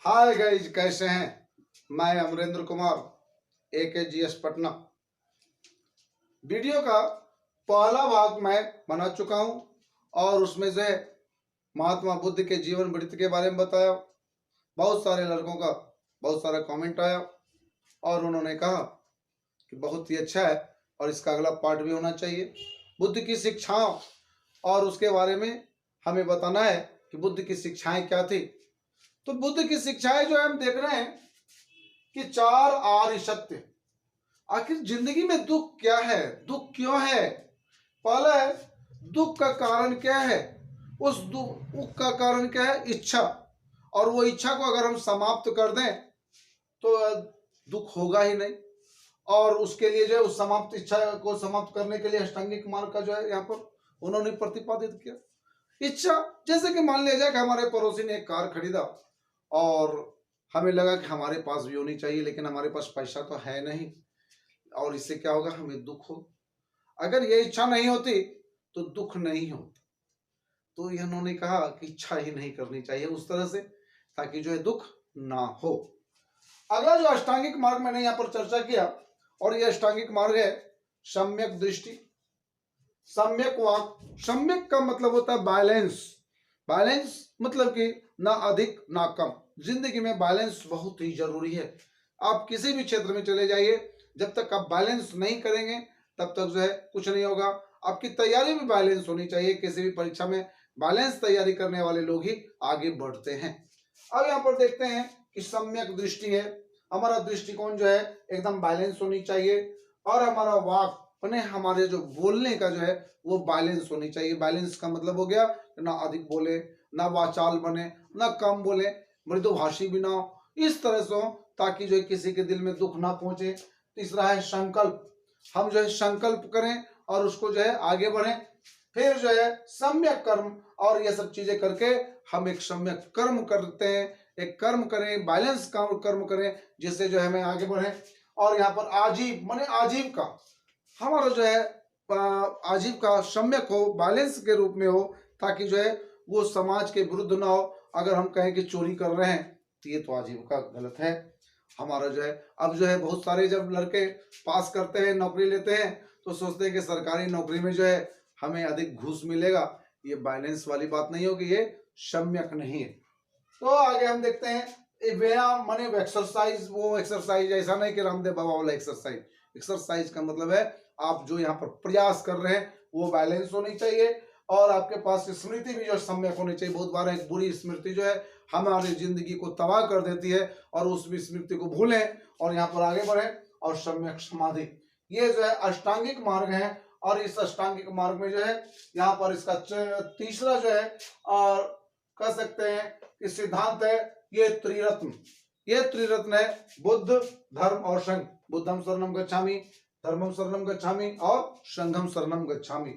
Hi guys, कैसे हैं। मैं अमरेंद्र कुमार AKGS पटना। वीडियो का पहला भाग मैं बना चुका हूं और उसमें से महात्मा बुद्ध के जीवन वृत्त के बारे में बताया। बहुत सारे लड़कों का बहुत सारा कमेंट आया और उन्होंने कहा कि बहुत ही अच्छा है और इसका अगला पार्ट भी होना चाहिए। बुद्ध की शिक्षाओं और उसके बारे में हमें बताना है कि बुद्ध की शिक्षाएं क्या थी। तो बुद्ध की शिक्षाएं जो है हम देख रहे हैं कि 4 आर्य सत्य। आखिर जिंदगी में दुख क्या है, दुख क्यों है। पहला है दुख का कारण क्या है। उस दुख का कारण क्या है, इच्छा। और वो इच्छा को अगर हम समाप्त कर दें तो दुख होगा ही नहीं। और उसके लिए जो है उस समाप्त इच्छा को समाप्त करने के लिए अष्टांगिक मार्ग का जो है यहाँ पर उन्होंने प्रतिपादित किया। इच्छा, जैसे कि मान लिया जाए कि हमारे पड़ोसी ने एक कार खरीदा और हमें लगा कि हमारे पास भी होनी चाहिए, लेकिन हमारे पास पैसा तो है नहीं और इससे क्या होगा, हमें दुख हो। अगर ये इच्छा नहीं होती तो दुख नहीं होता। तो इन्होंने कहा कि इच्छा ही नहीं करनी चाहिए उस तरह से, ताकि जो है दुख ना हो। अगला जो अष्टांगिक मार्ग मैंने यहाँ पर चर्चा किया, और यह अष्टांगिक मार्ग है सम्यक दृष्टि, सम्यक वाक। सम्यक का मतलब होता है बैलेंस। बैलेंस मतलब कि ना अधिक ना कम। जिंदगी में बैलेंस बहुत ही जरूरी है। आप किसी भी क्षेत्र में चले जाइए, जब तक आप बैलेंस नहीं करेंगे तब तक जो है कुछ नहीं होगा। आपकी तैयारी भी बैलेंस होनी चाहिए। किसी भी परीक्षा में बैलेंस तैयारी करने वाले लोग ही आगे बढ़ते हैं। अब यहाँ पर देखते हैं कि सम्यक दृष्टि है। हमारा दृष्टिकोण जो है एकदम बैलेंस होनी चाहिए, और हमारा वाक अपने हमारे जो बोलने का जो है वो बैलेंस होनी चाहिए। बैलेंस का मतलब हो गया ना अधिक बोले, ना वाचाल बने, ना कम बोले, मृदुभाषी भी ना हो, इस तरह से हो ताकि जो है किसी के दिल में दुख ना पहुंचे। तीसरा है संकल्प। हम जो है संकल्प करें और उसको जो है आगे बढ़ें। फिर जो है सम्यक कर्म, और ये सब चीजें करके हम एक सम्यक कर्म करते हैं। एक कर्म करें, बैलेंस कर्म करें, जिससे जो है हमें आगे बढ़े। और यहाँ पर आजीव माने आजीविका, हमारा जो है आजीविका सम्यक हो, बैलेंस के रूप में हो, ताकि जो है वो समाज के विरुद्ध ना हो। अगर हम कहें कि चोरी कर रहे हैं तो ये तो आजीविका गलत है हमारा जो है। अब जो है बहुत सारे जब लड़के पास करते हैं, नौकरी लेते हैं, तो सोचते हैं कि सरकारी नौकरी में जो है हमें अधिक घूस मिलेगा। ये बैलेंस वाली बात नहीं होगी, ये सम्यक नहीं है। तो आगे हम देखते हैं व्यायाम माने एक्सरसाइज। वो एक्सरसाइज ऐसा नहीं कि रामदेव बाबा वाला एक्सरसाइज। एक्सरसाइज का मतलब है आप जो यहाँ पर प्रयास कर रहे हैं वो बैलेंस होनी चाहिए, और आपके पास स्मृति भी जो सम्यक होनी चाहिए। बहुत बार एक बुरी स्मृति जो है हमारी जिंदगी को तबाह कर देती है, और उस स्मृति को भूलें और यहाँ पर आगे बढ़े। और सम्यक समाधि, ये जो है अष्टांगिक मार्ग है। और इस अष्टांगिक मार्ग में जो है यहाँ पर इसका तीसरा जो है और कह सकते हैं कि सिद्धांत है ये त्रिरत्न। ये त्रिरत्न है बुद्ध, धर्म और संघ। बुद्धम शरणम गच्छामि, धर्मम शरणम गच्छामि और संघम शरणम गच्छामि।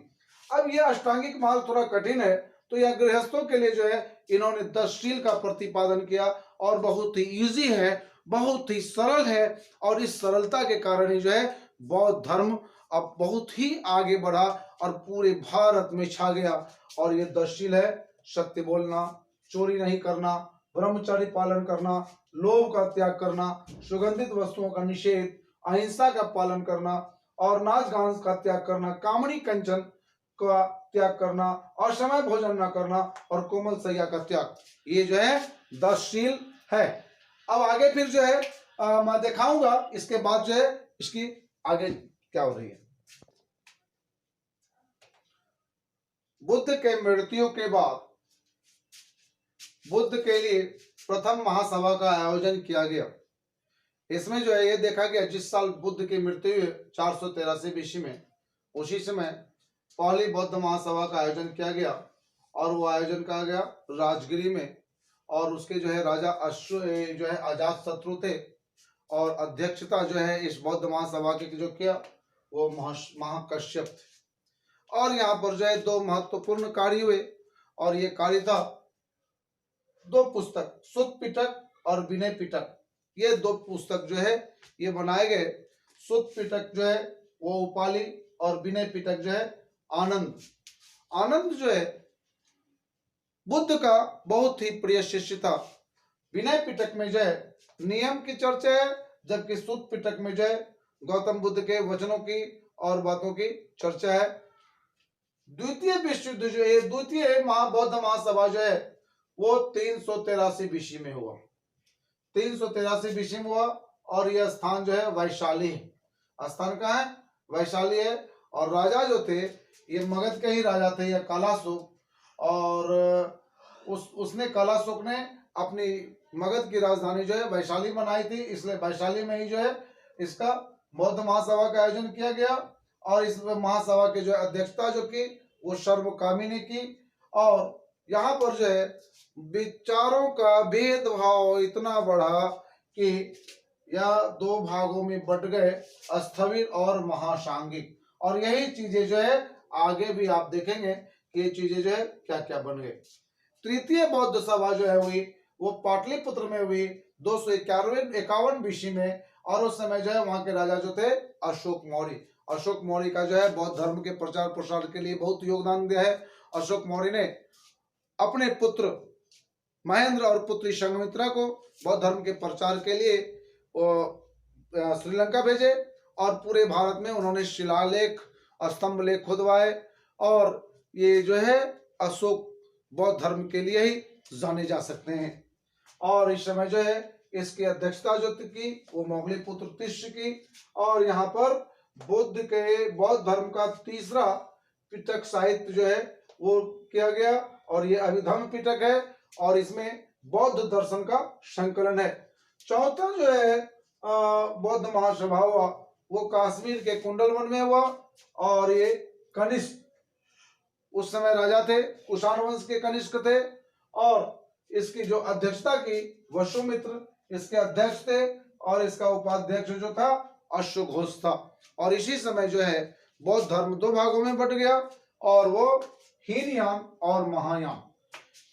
अब ये अष्टांगिक मार्ग थोड़ा कठिन है, तो यह गृहस्थों के लिए जो है इन्होंने 10 शील का प्रतिपादन किया, और बहुत ही इजी है, बहुत ही सरल है। और इस सरलता के कारण ही जो है बौद्ध धर्म अब बहुत ही आगे बढ़ा और पूरे भारत में छा गया। और ये 10 शील है: सत्य बोलना, चोरी नहीं करना, ब्रह्मचर्य पालन करना, लोभ का त्याग करना, सुगंधित वस्तुओं का निषेध, अहिंसा का पालन करना, और नाच गान का त्याग करना, कामनी कंचन का त्याग करना, और समय भोजन न करना, और कोमल सैया का त्याग। ये जो है 10 शील है। अब आगे फिर जो है मैं दिखाऊंगा इसके बाद जो है इसकी आगे क्या हो रही है। बुद्ध के मृत्यु के बाद बुद्ध के लिए प्रथम महासभा का आयोजन किया गया। इसमें जो है ये देखा गया जिस साल बुद्ध की मृत्यु 483 BC में, उसी समय पहली बौद्ध महासभा का आयोजन किया गया। और वो आयोजन किया गया राजगिरी में, और उसके जो है राजा अश्व जो है अजात शत्रु थे, और अध्यक्षता जो है इस बौद्ध महासभा की जो किया वो महाकश्यप थे। और यहाँ पर जो है 2 महत्वपूर्ण कार्य हुए, और ये कार्य था 2 पुस्तक, सुत्त पिटक और विनय पिटक। ये 2 पुस्तक जो है ये बनाए गए। सुत्त पिटक जो है वो उपाली, और विनय पिटक जो है आनंद। आनंद जो है बुद्ध का बहुत ही प्रिय शिष्य था। विनय पिटक में जो है नियम की चर्चा है, जबकि सूत पिटक में जो है गौतम बुद्ध के वचनों की और बातों की चर्चा है। द्वितीय विश्व युद्ध जो है, द्वितीय बौद्ध महासभा जो है वो 383 बीसी में हुआ, 383 बीसी में हुआ। और यह स्थान जो है वैशाली है। स्थान कहाँ है? वैशाली है। और राजा जो थे ये मगध के ही राजा थे, यह कालाशोक। और उसने कालाशोक ने अपनी मगध की राजधानी जो है वैशाली बनाई थी, इसलिए वैशाली में ही जो है इसका बौद्ध महासभा का आयोजन किया गया। और इस महासभा की जो अध्यक्षता जो की वो सर्वकामी ने की। और यहाँ पर जो है विचारों का भेदभाव इतना बढ़ा कि यह दो भागों में बट गए, स्थविर और महासांगिक। और यही चीजें जो है आगे भी आप देखेंगे कि ये चीजें जो है क्या क्या बन गए। तृतीय बौद्ध सभा जो है हुई वो पाटलिपुत्र में हुई 251 बीसी में। और उस समय जो है वहां के राजा जो थे अशोक मौर्य। अशोक मौर्य का जो है बौद्ध धर्म के प्रचार प्रसार के लिए बहुत योगदान दिया है। अशोक मौर्य ने अपने पुत्र महेंद्र और पुत्री संघमित्रा को बौद्ध धर्म के प्रचार के लिए श्रीलंका भेजे। और पूरे भारत में उन्होंने शिलालेख, स्तंभ लेख खुदवाए। और ये जो है अशोक बौद्ध धर्म के लिए ही जाने जा सकते हैं। और इस समय जो है इसकी अध्यक्षता जो की वो मोगली पुत्र तिष्य की। और यहाँ पर बौद्ध धर्म का तीसरा पिटक साहित्य जो है वो किया गया। और ये अभिधम्म पिटक है और इसमें बौद्ध दर्शन का संकलन है। चौथा जो है बौद्ध महासभा हुआ वो कश्मीर के कुंडलवन में हुआ। और ये कनिष्क उस समय राजा थे, कुषाण वंश के कनिष्क थे। और इसकी जो अध्यक्षता की वसुमित्र इसके अध्यक्ष थे। और इसका उपाध्यक्ष जो था अश्वघोष था। और इसी समय जो है बौद्ध धर्म दो भागों में बट गया और वो हीनयान और महायान।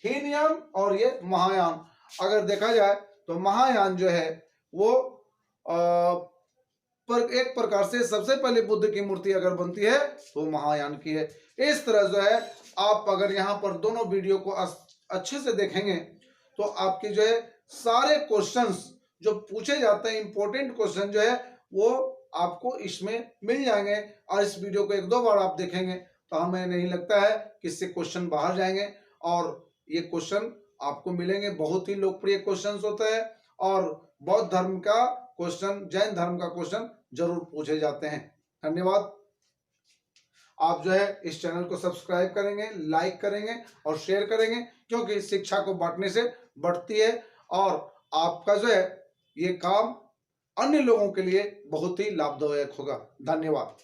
हीनयान और ये महायान अगर देखा जाए तो महायान जो है वो पर एक प्रकार से सबसे पहले बुद्ध की मूर्ति अगर बनती है तो महायान की है। इस तरह जो है आप अगर यहाँ पर दोनों वीडियो को अच्छे से देखेंगे तो आपके जो है सारे क्वेश्चंस जो पूछे जाते हैं, इंपॉर्टेंट क्वेश्चन जो है वो आपको इसमें मिल जाएंगे। और इस वीडियो को एक दो बार आप देखेंगे तो हमें नहीं लगता है कि इससे क्वेश्चन बाहर जाएंगे। और ये क्वेश्चन आपको मिलेंगे, बहुत ही लोकप्रिय क्वेश्चन होते हैं। और बौद्ध धर्म का क्वेश्चन, जैन धर्म का क्वेश्चन जरूर पूछे जाते हैं। धन्यवाद। आप जो है इस चैनल को सब्सक्राइब करेंगे, लाइक करेंगे और शेयर करेंगे, क्योंकि शिक्षा को बांटने से बढ़ती है। और आपका जो है ये काम अन्य लोगों के लिए बहुत ही लाभदायक होगा। धन्यवाद।